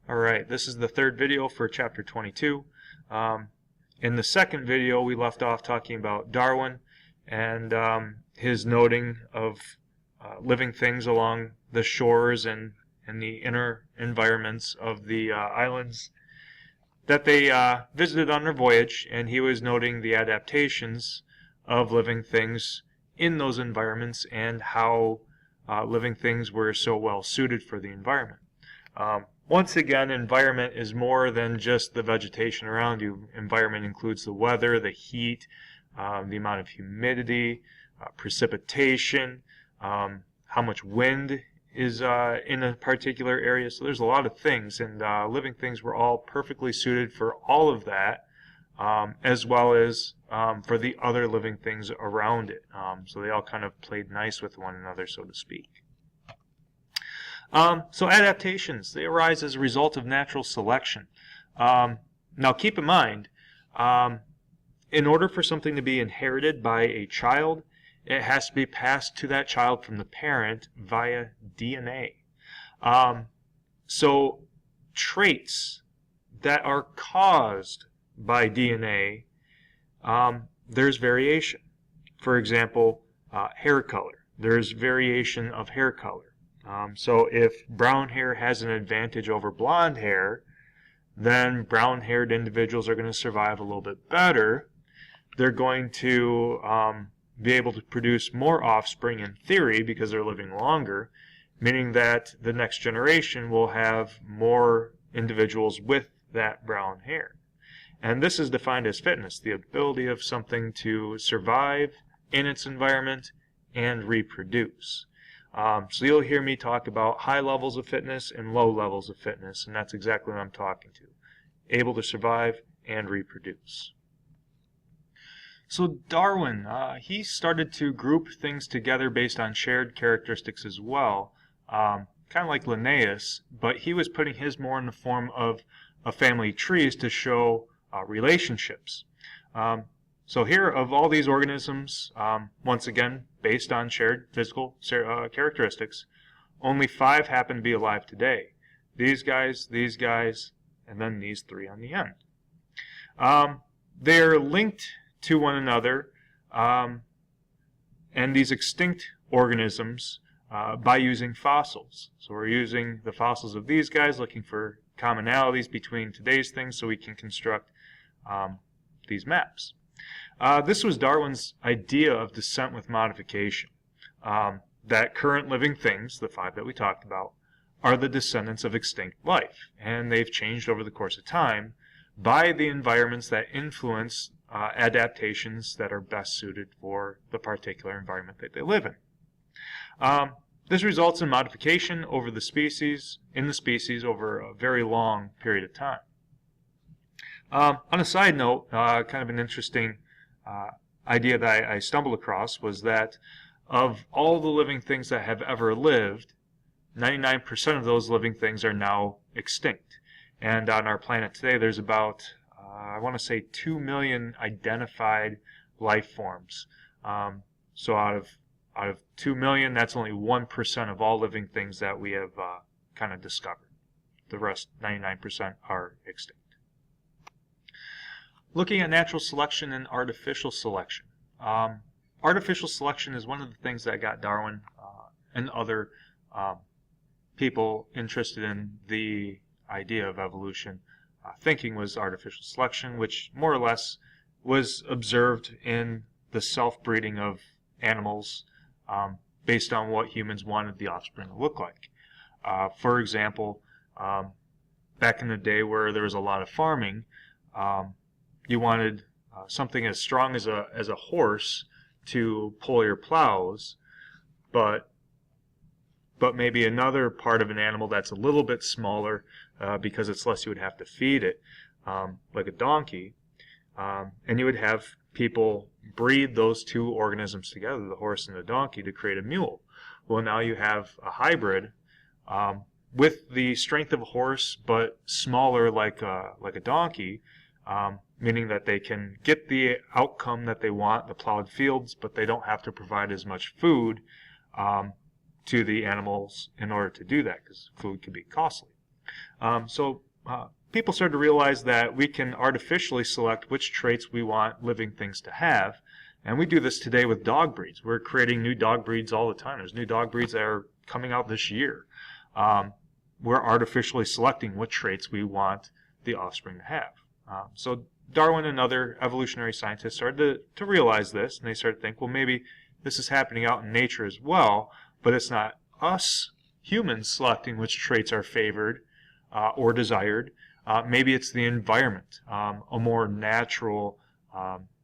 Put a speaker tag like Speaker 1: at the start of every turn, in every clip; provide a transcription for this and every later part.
Speaker 1: Alright, this is the third video for chapter 22. In the second video we left off talking about Darwin and his noting of living things along the shores and the inner environments of the islands that they visited on their voyage, and he was noting the adaptations of living things in those environments and how living things were so well suited for the environment. Once again, environment is more than just the vegetation around you. Environment includes the weather, the heat, the amount of humidity, precipitation, how much wind is in a particular area. So there's a lot of things, and living things were all perfectly suited for all of that, as well as for the other living things around it. So they all kind of played nice with one another, so to speak. So adaptations, they arise as a result of natural selection. Now keep in mind, in order for something to be inherited by a child, it has to be passed to that child from the parent via DNA. So traits that are caused by DNA, there's variation. For example, hair color. There's variation of hair color. So if brown hair has an advantage over blonde hair, then brown-haired individuals are going to survive a little bit better. They're going to be able to produce more offspring in theory because they're living longer, meaning that the next generation will have more individuals with that brown hair. And this is defined as fitness, the ability of something to survive in its environment and reproduce. So you'll hear me talk about high levels of fitness and low levels of fitness, and that's exactly what I'm talking to. Able to survive and reproduce. So Darwin, he started to group things together based on shared characteristics as well, kind of like Linnaeus, but he was putting his more in the form of family trees to show relationships. So here, of all these organisms, once again, based on shared physical characteristics, only 5 happen to be alive today. These guys, and then these 3 on the end. They're linked to one another, and these extinct organisms, by using fossils. So we're using the fossils of these guys, looking for commonalities between today's things so we can construct these maps. This was Darwin's idea of descent with modification, that current living things, the 5 that we talked about, are the descendants of extinct life, and they've changed over the course of time by the environments that influence adaptations that are best suited for the particular environment that they live in. This results in modification over the species, over a very long period of time. On a side note, kind of an interesting idea that I stumbled across was that of all the living things that have ever lived, 99% of those living things are now extinct. And on our planet today, there's about, I want to say 2 million identified life forms. So out of 2 million, that's only 1% of all living things that we have kind of discovered. The rest, 99%, are extinct. Looking at natural selection and artificial selection. Artificial selection is one of the things that got Darwin and other people interested in the idea of evolution thinking was artificial selection, which more or less was observed in the self-breeding of animals based on what humans wanted the offspring to look like. For example, back in the day where there was a lot of farming, you wanted something as strong as a horse to pull your plows, but maybe another part of an animal that's a little bit smaller because it's less you would have to feed it, like a donkey, and you would have people breed those 2 organisms together, the horse and the donkey, to create a mule. Well, now you have a hybrid with the strength of a horse but smaller like a donkey, meaning that they can get the outcome that they want, the plowed fields, but they don't have to provide as much food to the animals in order to do that, because food can be costly. People started to realize that we can artificially select which traits we want living things to have. And we do this today with dog breeds. We're creating new dog breeds all the time. There's new dog breeds that are coming out this year. We're artificially selecting what traits we want the offspring to have. So Darwin and other evolutionary scientists started to realize this, and they started to think, well, maybe this is happening out in nature as well, but it's not us humans selecting which traits are favored or desired. Maybe it's the environment, a more natural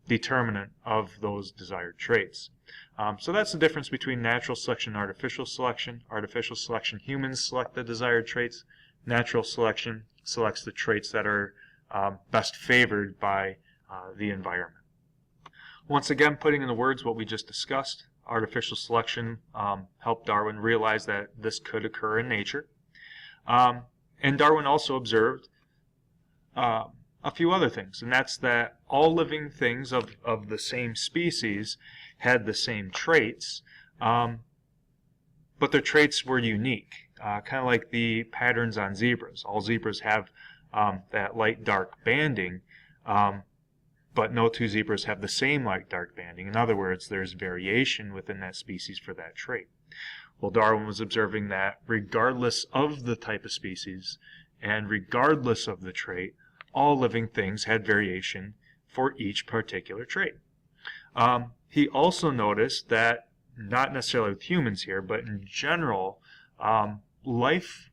Speaker 1: determinant of those desired traits. So that's the difference between natural selection and artificial selection. Artificial selection, humans select the desired traits. Natural selection selects the traits that are best favored by the environment. Once again, putting in the words what we just discussed, artificial selection helped Darwin realize that this could occur in nature. And Darwin also observed a few other things, and that's that all living things of the same species had the same traits, but their traits were unique, kind of like the patterns on zebras. All zebras have that light-dark banding, but no two zebras have the same light-dark banding. In other words, there's variation within that species for that trait. Well, Darwin was observing that regardless of the type of species and regardless of the trait, all living things had variation for each particular trait. He also noticed that, not necessarily with humans here, but in general, life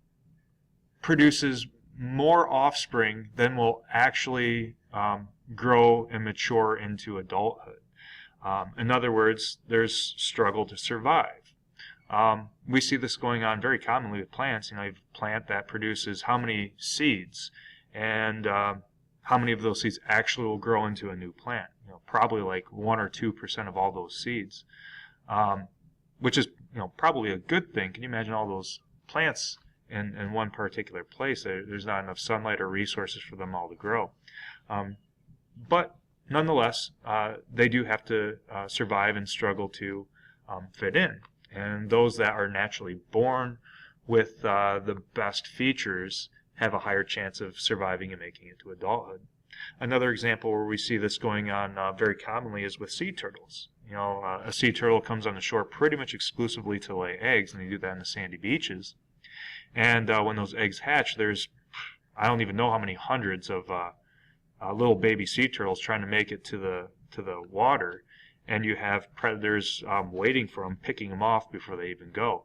Speaker 1: produces more offspring than will actually grow and mature into adulthood. In other words, there's struggle to survive. We see this going on very commonly with plants. You have a plant that produces how many seeds, and how many of those seeds actually will grow into a new plant. Probably like 1 or 2% of all those seeds, which is probably a good thing. Can you imagine all those plants in one particular place? There's not enough sunlight or resources for them all to grow. But nonetheless, they do have to survive and struggle to fit in. And those that are naturally born with the best features have a higher chance of surviving and making it to adulthood. Another example where we see this going on very commonly is with sea turtles. A sea turtle comes on the shore pretty much exclusively to lay eggs, and they do that on the sandy beaches. And when those eggs hatch, there's, I don't even know how many hundreds of little baby sea turtles trying to make it to the water, and you have predators waiting for them, picking them off before they even go.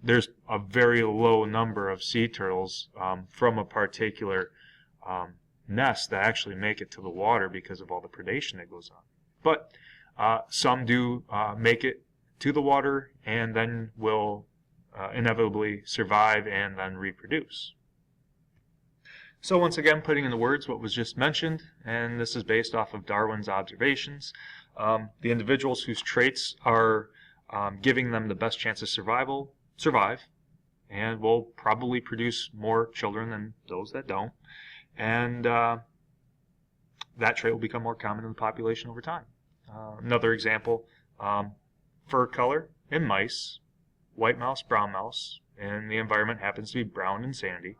Speaker 1: There's a very low number of sea turtles from a particular nest that actually make it to the water because of all the predation that goes on. But some do make it to the water and then will inevitably survive and then reproduce. So once again, putting in the words what was just mentioned, and this is based off of Darwin's observations, the individuals whose traits are giving them the best chance of survive, and will probably produce more children than those that don't, and that trait will become more common in the population over time. Another example, fur color in mice, white mouse, brown mouse, and the environment happens to be brown and sandy.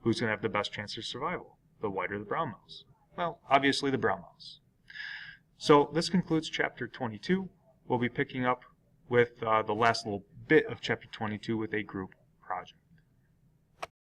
Speaker 1: Who's going to have the best chance of survival, the white or the brown mouse? Well, obviously the brown mouse. So this concludes chapter 22. We'll be picking up with the last little bit of chapter 22 with a group